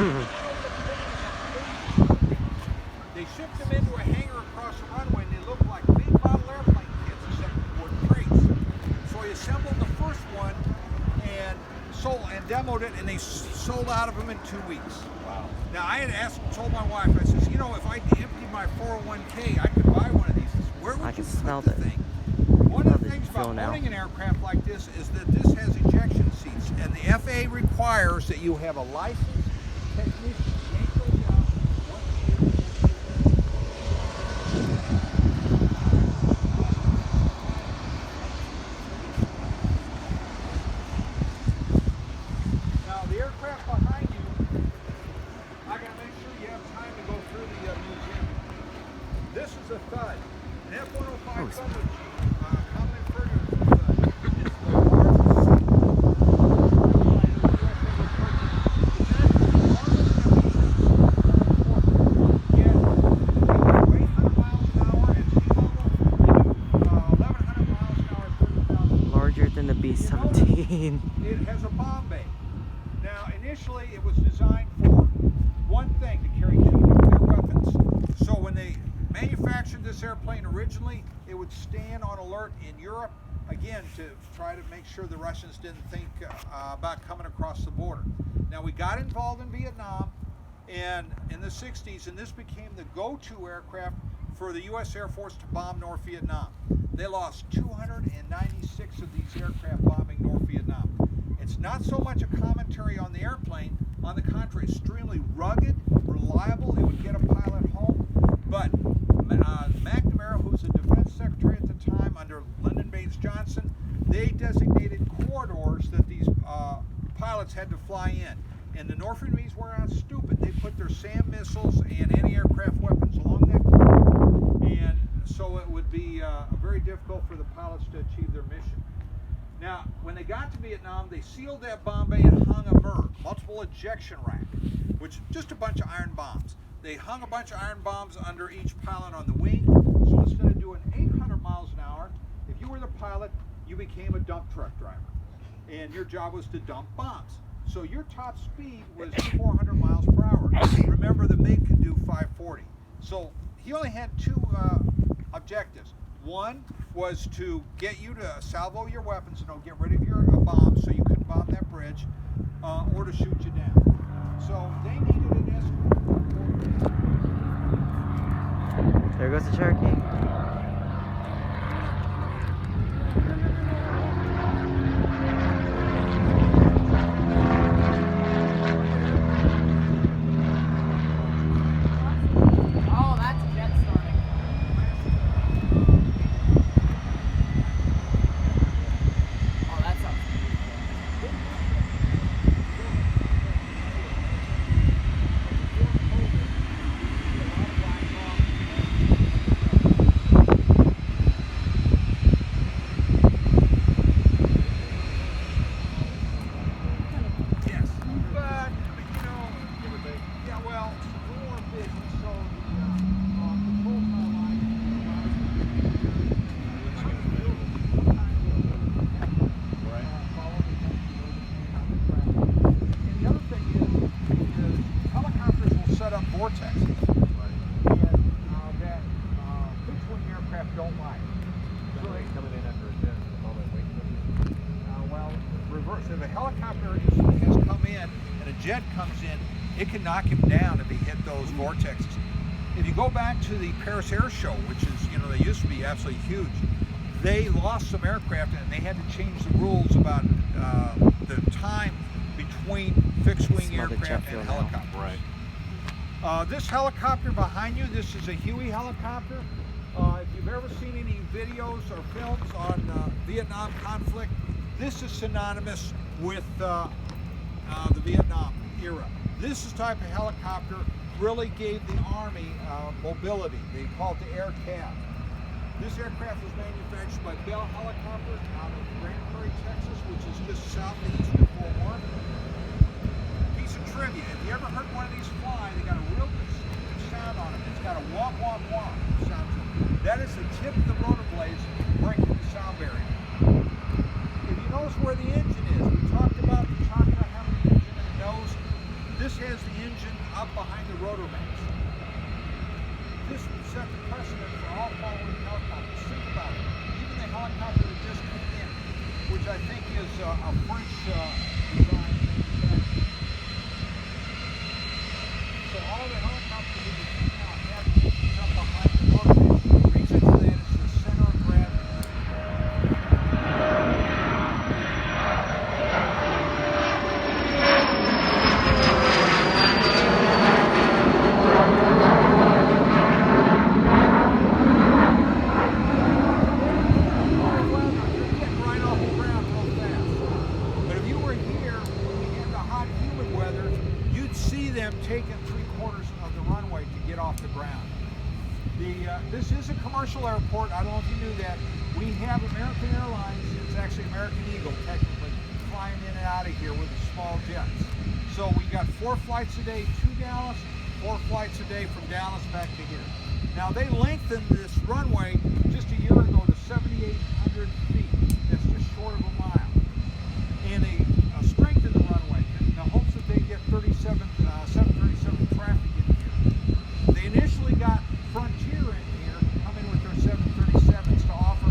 They shipped them into a hangar across the runway, and they looked like big model airplane kits, except for crates. So he assembled the first one and demoed it, and they sold out of them in 2 weeks. Wow. Now I had told my wife, I says, you know, if I emptied my 401k, I could buy one of these. Where would you put the thing? One of the things about owning an aircraft like this is that this has ejection seats, and the FAA requires that you have a licensed technician yank those out. Now the aircraft behind you, I gotta make sure you have time to go through the museum. This is a Thud, an F-105 Thud. It has a bomb bay. Now, initially, it was designed for one thing, to carry 2 nuclear weapons. So when they manufactured this airplane originally, it would stand on alert in Europe, again, to try to make sure the Russians didn't think about coming across the border. Now, we got involved in Vietnam and in the 60s, and this became the go-to aircraft for the U.S. Air Force to bomb North Vietnam. They lost 296 of these aircraft bombing North Vietnam. It's not so much a commentary on the airplane, on the contrary, extremely rugged, reliable, it would get a pilot home, but McNamara, who was the defense secretary at the time under Lyndon Baines Johnson, they designated corridors that these pilots had to fly in. And the North Vietnamese were not stupid. They put their SAM missiles and anti-aircraft weapons along that corridor, and so it would be very difficult for the pilots to achieve their mission. Now, when they got to Vietnam, they sealed that bomb bay and hung a MIRV, multiple ejection rack, which is just a bunch of iron bombs. They hung a bunch of iron bombs under each pilot on the wing, so instead of doing 800 miles an hour, if you were the pilot, you became a dump truck driver, and your job was to dump bombs. So your top speed was 400 miles per hour. Remember, the MiG could do 540. So he only had 2 objectives. One was to get you to salvo your weapons, get rid of your bombs so you couldn't bomb that bridge, or to shoot you down. So they needed an escort. There goes the Cherokee. If a helicopter has come in and a jet comes in, it can knock him down if he hit those vortexes. If you go back to the Paris Air Show, which is, they used to be absolutely huge, they lost some aircraft and they had to change the rules about the time between fixed-wing aircraft and helicopters. Right. This helicopter behind you, this is a Huey helicopter. If you've ever seen any videos or films on Vietnam conflict, this is synonymous with the Vietnam era. This type of helicopter really gave the Army mobility. They call it the air cab. This aircraft was manufactured by Bell Helicopters out of Grand Prairie, Texas, which is just southeast of Fort Worth. Piece of trivia, if you ever heard one of these fly, they got a real good sound on them. It's got a womp womp womp sound to it. That is the tip of the rotor blades breaking the sound barrier. If you notice where the engine is, we talked about the Choctaw Hammer engine in the nose. This has the engine up behind the rotor banks. This would set the precedent for all following helicopters. Think about it. Even the helicopter that just came in, which I think is a French design manufacturer. So all the helicopters that you see now have these up behind the rotor banks. The reason for that is the center of gravity. Taken 3/4 of the runway to get off the ground. This is a commercial airport. I don't know if you knew that. We have American Airlines, it's actually American Eagle technically, flying in and out of here with the small jets. So we got 4 flights a day to Dallas, 4 flights a day from Dallas back to here. Now they lengthened this runway just a year ago to 7,800 feet. That's just short of a mile. And they strengthened the runway in the hopes that they get 737 traffic in here. They initially got Frontier in here, come in with their 737s to offer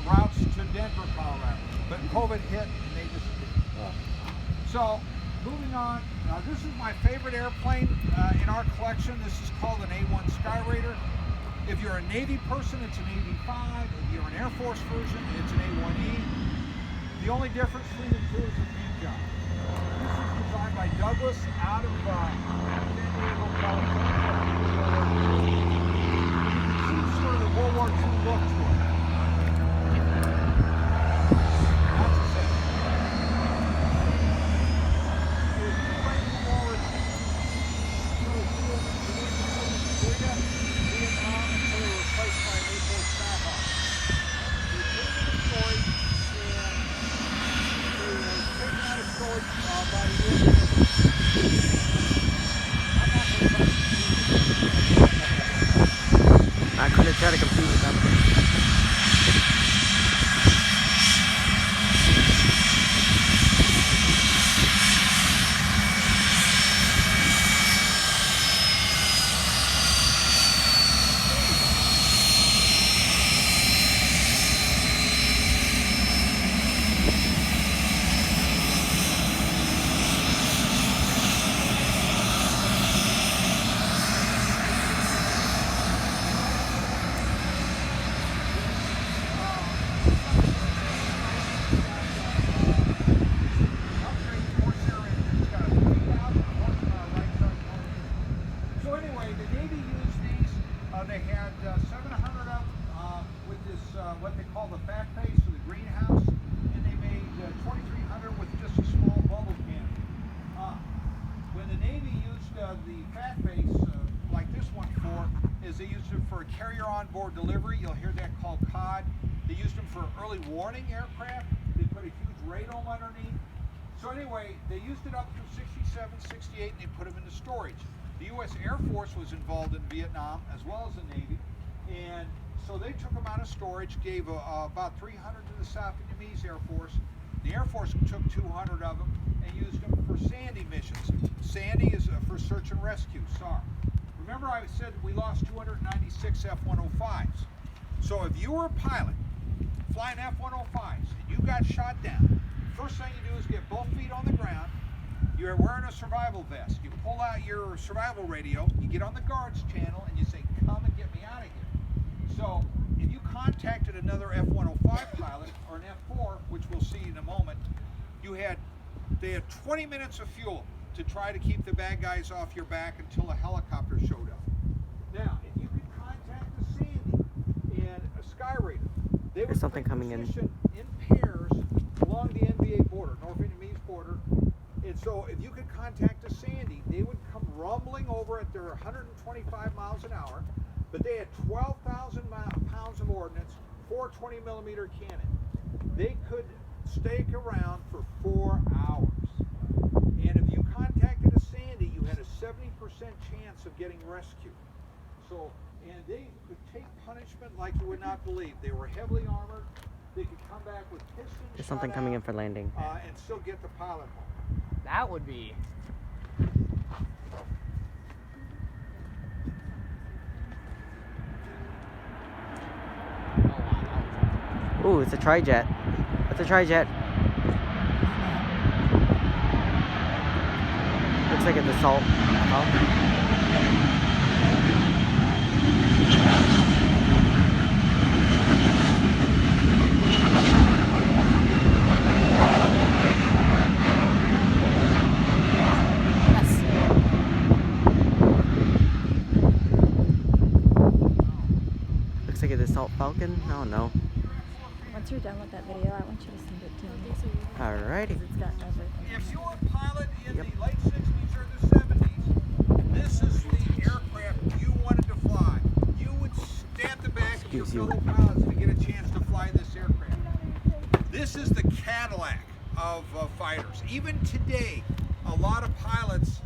routes to Denver, Colorado. But COVID hit and they just didn't. So, moving on, this is my favorite airplane in our collection. This is called an A1 Skyraider. If you're a Navy person, it's an AV5. If you're an Air Force version, it's an A1E. The only difference between the two is the paint job. This is designed by Douglas out of San Diego, California. You can see sort of the World War II look to it. That's a set. It was designed for war in Korea, Vietnam, until they were replaced by an A4 Skyhawk. They put them in storage and they were taken out of storage by the U.S. Air Force. I'm not going to try to I'm going to try to compete with them. They had 700 of them with this, what they call the back face or the greenhouse, and they made 2,300 with just a small bubble cannon. When the Navy used the fat face, like this one for, is they used it for a carrier on-board delivery. You'll hear that called COD. They used them for early warning aircraft. They put a huge radome underneath. So anyway, they used it up through 67, 68, and they put them into storage. The U.S. Air Force was involved in Vietnam as well as the Navy, and so they took them out of storage, gave about 300 to the South Vietnamese Air Force. The Air Force took 200 of them and used them for Sandy missions. Sandy is for search and rescue, SAR. Remember I said we lost 296 F-105s. So if you were a pilot flying F-105s and you got shot down, first thing you do is get both feet on the ground. You're wearing a survival vest. You pull out your survival radio, you get on the guards channel, and you say, come and get me out of here. So if you contacted another F-105 pilot, or an F-4, which we'll see in a moment, they had 20 minutes of fuel to try to keep the bad guys off your back until a helicopter showed up. Now, if you could contact the Sandy and a Skyraider, they would There's something coming in pairs along the NBA border, North Vietnamese border. And so if you could contact a Sandy, they would come rumbling over at their 125 miles an hour, but they had 12,000 pounds of ordnance, 4 20-millimeter cannon. They could stake around for 4 hours. And if you contacted a Sandy, you had a 70% chance of getting rescued. So, and they could take punishment like you would not believe. They were heavily armored. They could come back with pistons. There's something coming in for landing. And still get the pilot home. That would be Ooh, it's a tri-jet. It's a tri-jet. Looks like an assault. Looks like an assault falcon. I don't know. Once you're done with that video, I want you to send it to me. Alrighty. It's got everything. If you were a pilot in the late 60s or the 70s, this is the aircraft you wanted to fly. You would stand the back of your fellow pilots to get a chance to fly this aircraft. This is the Cadillac of fighters. Even today, a lot of pilots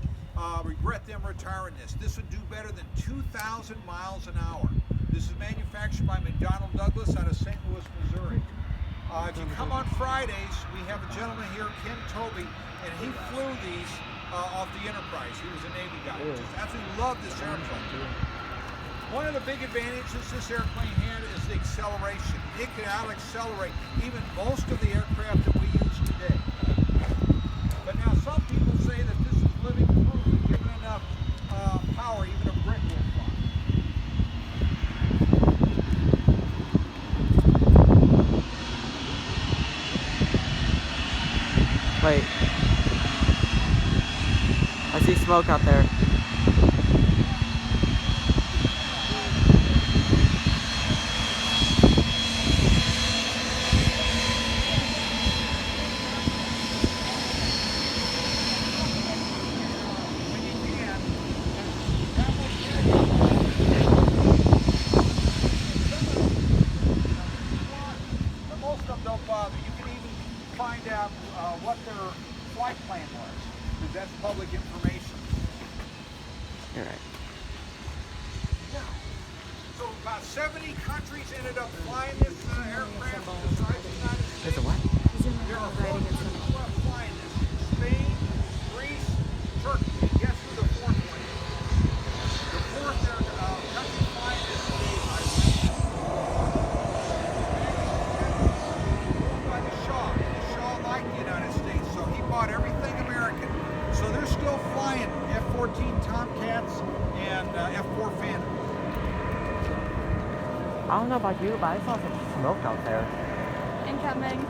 regret them retiring this. This would do better than 2,000 miles an hour. This is manufactured by McDonnell Douglas out of St. Louis, Missouri. If you come on Fridays, we have a gentleman here, Ken Toby, and he flew these off the Enterprise. He was a Navy guy. Just absolutely loved this airplane. One of the big advantages this airplane had is the acceleration. It could out-accelerate even most of the aircraft that we use today. But now some people say that this is living proof that given enough power, even a brick will fly. Wait. I see smoke out there. Most of them don't bother. You can even find out what their flight plan was, because that's public information. You're right. So about 70 countries ended up flying this aircraft besides the United States. There's a what? There are 4 countries left flying this. Spain, Greece, Turkey. And guess who the fourth one is? The fourth country flying this is Iran. By the Shah. The Shah liked the United States, so he bought everything American. So they're still flying F-14 Tomcats and F-4 Phantom. I don't know about you, but I saw some smoke out there. Incoming.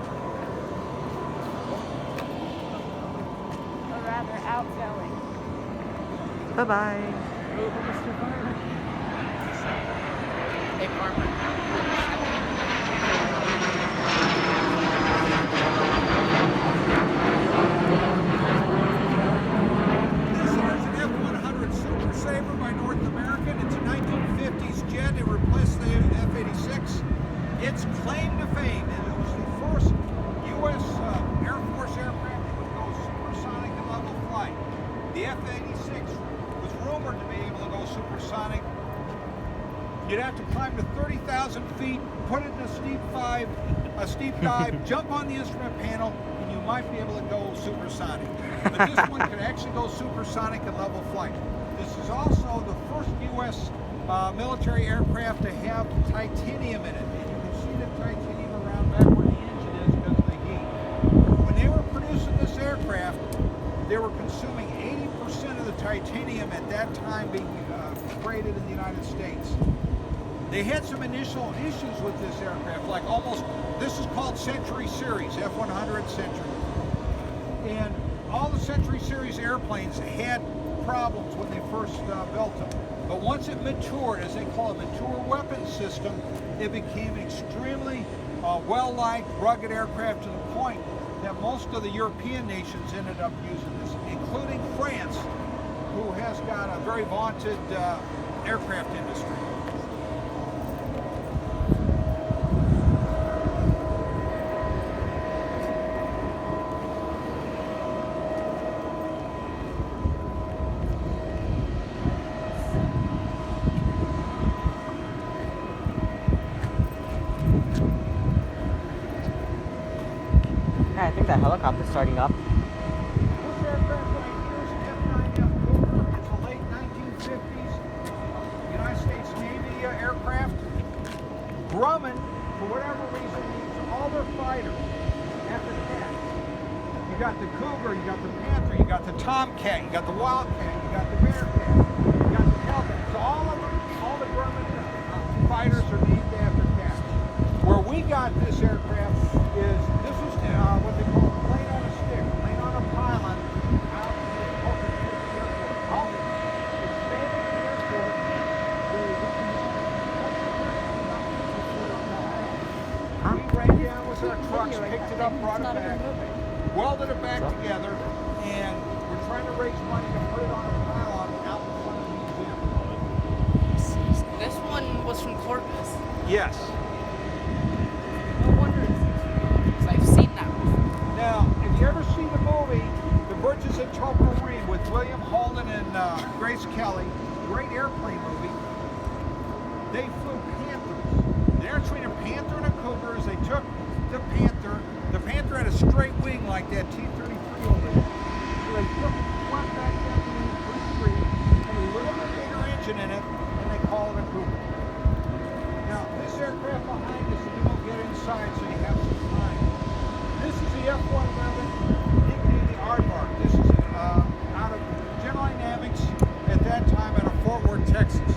Or rather, outgoing. Bye-bye. Hey, Farmer. This is an F-100 Super Sabre by North American. It's a 1950s jet. It replaced the F-86. Its claim to fame is it was the first U.S. Air Force aircraft that would go supersonic and level flight. The F-86 was rumored to be able to go supersonic. You'd have to climb to 30,000 feet, put it in a steep dive, jump on the instrument panel, and you might be able to go supersonic. But this one could actually go supersonic and level flight. This is also the first U.S. Military aircraft to have titanium in it. And you can see the titanium around back where the engine is because of the heat. When they were producing this aircraft, they were consuming 80% of the titanium at that time being created in the United States. They had some initial issues with this aircraft, like this is called Century Series, F-100 Century. And all the Century Series airplanes had problems when they first built them. But once it matured, as they call it, mature weapons system, it became extremely well-liked, rugged aircraft to the point that most of the European nations ended up using this, including France, who has got a very vaunted aircraft industry. Yeah, I think that helicopter's starting up. This aircraft right here is an F-9F got the cougar, you got the panther, you got the tomcat, you got the wildcat, you got the bearcat, you got the hellcat. So all of them, all the Grumman fighters are named after cats. Where we got this aircraft is, this is what they call a plane on a stick, plane on a pylon, out in the open airport. Out expanding the airport, we ran down with our trucks, picked it up, brought it back, welded it back together, and we're trying to raise money to put it on a pylon out in front of the museum. This one was from Corpus. Yes. No wonder it's because I've seen that before. Now, if you ever see the movie, The Bridges at Topolrine with William Holden and Grace Kelly, great airplane movie, they flew Panthers. They're between a Panther and a Cougar. As they took the Panther had a straight wing like that T-33 over there. So they took one back down to the tree, put a little bit bigger engine in it, and they call it a Cougar. Now, this aircraft behind us, and then we'll get inside so you have some time. This is the F-111, nicknamed the Aardvark. This is out of General Dynamics at that time out of Fort Worth, Texas.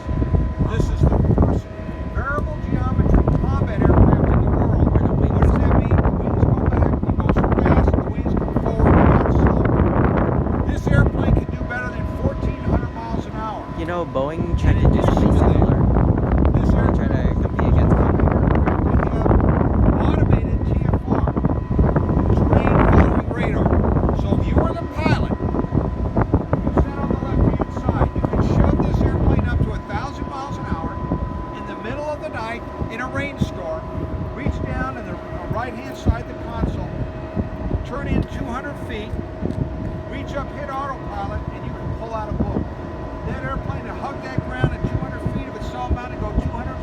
This is the first variable geometry combat aircraft in the world. What does that mean? The wings go back, it goes fast, the wings come forward, not slow. This airplane can do better than 1,400 miles an hour. You know, Boeing tried to do something similar. This Try to aircraft compete against them. automated TFR, terrain following radar. So if you were the pilot, you sat on the left-hand side, you could shove this airplane up to 1,000 miles an hour in the middle of the night in a rainstorm, reach down on the right-hand side of the console, turn in 200 feet, reach up, hit autopilot, and you can pull out a book. That airplane will hug that ground at 200 feet of its self-mounted, go 200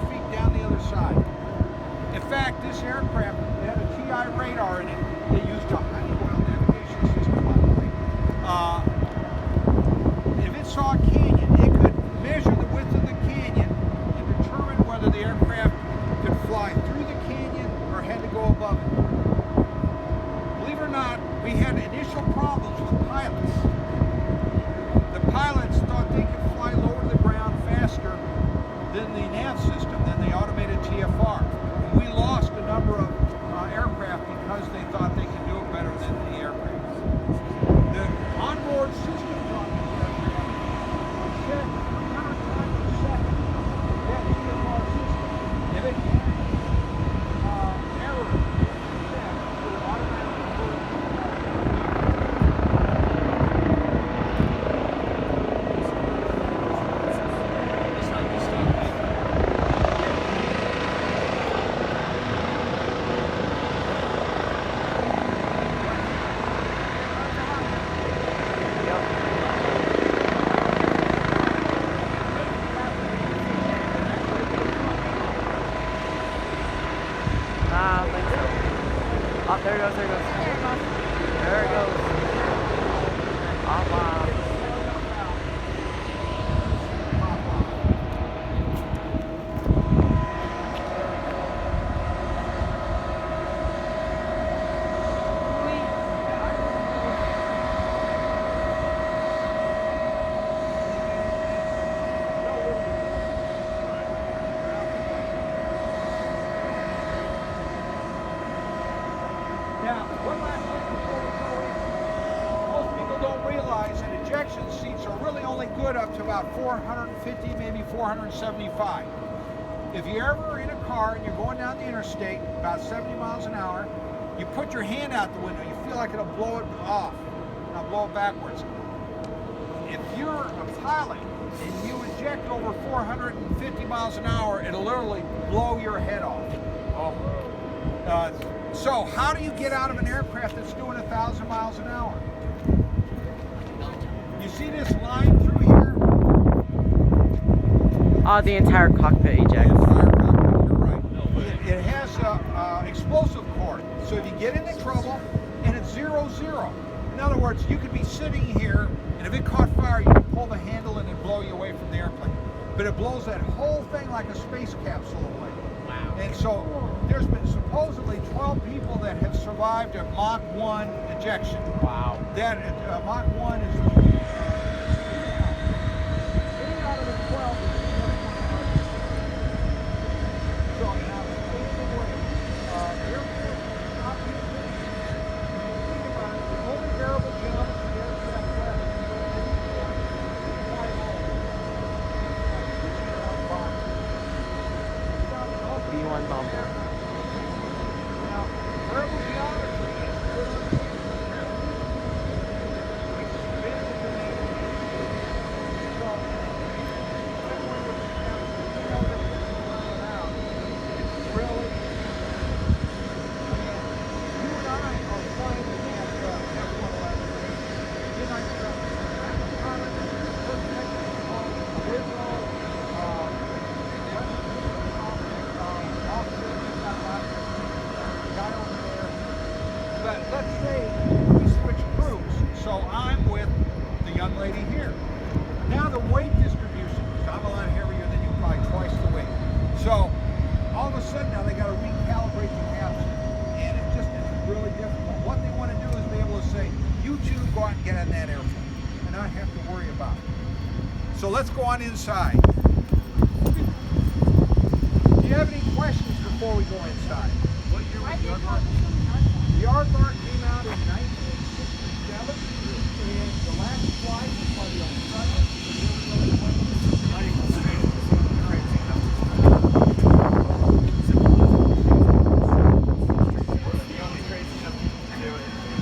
feet down the other side. In fact, this aircraft had a TI radar in it. It used a Honeywell navigation system, by the way. If it saw a canyon, it could measure the width of the canyon and determine whether the aircraft could fly through the canyon or had to go above it. Believe it or not, we had initial problems with pilots. The pilots thought they could fly lower to the ground faster than the nav system, than the automated TFR. And we lost a number of aircraft because they thought they could do it better than the aircraft. The onboard systems on the aircraft are set 300 times a second. That TFR system, if it has error, it will automatically put it Ah, thanks. Oh, there it goes, there it goes. There it goes. Oh, wow. Now, one last thing before we go in. Most people don't realize that ejection seats are really only good up to about 450, maybe 475. If you're ever in a car and you're going down the interstate about 70 miles an hour, you put your hand out the window, you feel like it'll blow it off. Now blow it backwards. If you're a pilot and you eject over 450 miles an hour, it'll literally blow your head off. So how do you get out of an aircraft that's doing 1,000 miles an hour? You see this line through here? Oh, the entire cockpit ejects. The entire cockpit, you're right. It has an explosive cord. So if you get into trouble, and it's 0-0. In other words, you could be sitting here, and if it caught fire, you could pull the handle and it'd blow you away from the airplane. But it blows that whole thing like a space capsule away. Wow. And so there's been supposedly 12 people that have survived a Mach 1 ejection. Wow. That Mach 1 is 8 out of the 12 is so now, Air Force top think about it, the only variable geometry the aircraft has B1 bomber. now, variable geometry is But let's say we switch crews, so I'm with the young lady here. Now the weight distribution, because I'm a lot heavier than you, probably twice the weight. So all of a sudden now they got to recalibrate the capsule, and it's really difficult. What they want to do is be able to say, you two go out and get in that airplane, and not have to worry about it. So let's go on inside. Do you have any questions before we go inside? What year was the Aeronautics? The Aeronautics came out in 1967, and the last flight was by the Australians.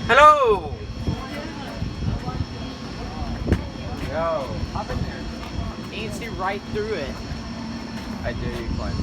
Hello! Yo. Up in there. You can see right through it. I dare you climb.